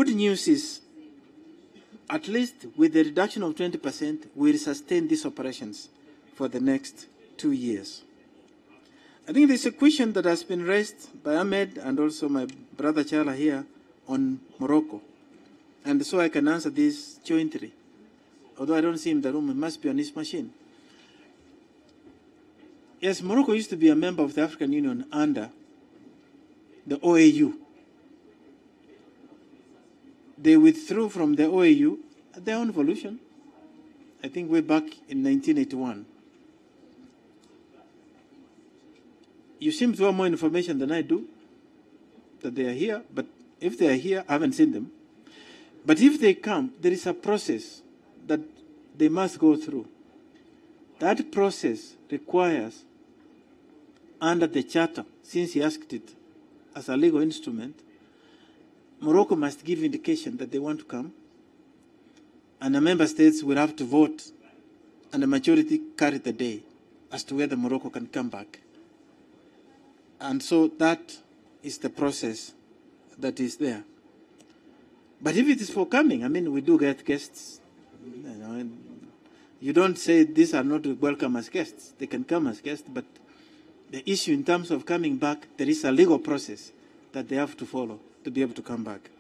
good news is, at least with the reduction of 20%, we'll sustain these operations for the next 2 years. I think there's a question that has been raised by Ahmed and also my brother Chala here on Morocco. And so I can answer this jointly. Although I don't see him in the room, he must be on his machine. Yes, Morocco used to be a member of the African Union under the OAU. They withdrew from the OAU at their own volition, I think way back in 1981. You seem to have more information than I do, that they are here, but if they are here, I haven't seen them. But if they come, there is a process that they must go through. That process requires, under the charter, since he asked it as a legal instrument, Morocco must give indication that they want to come, and the member states will have to vote, and the majority carry the day as to whether Morocco can come back. And so that is the process that is there. But if it is for coming, I mean, we do get guests. You know, and you don't say these are not welcome as guests. They can come as guests, but the issue in terms of coming back, there is a legal process that they have to follow to be able to come back.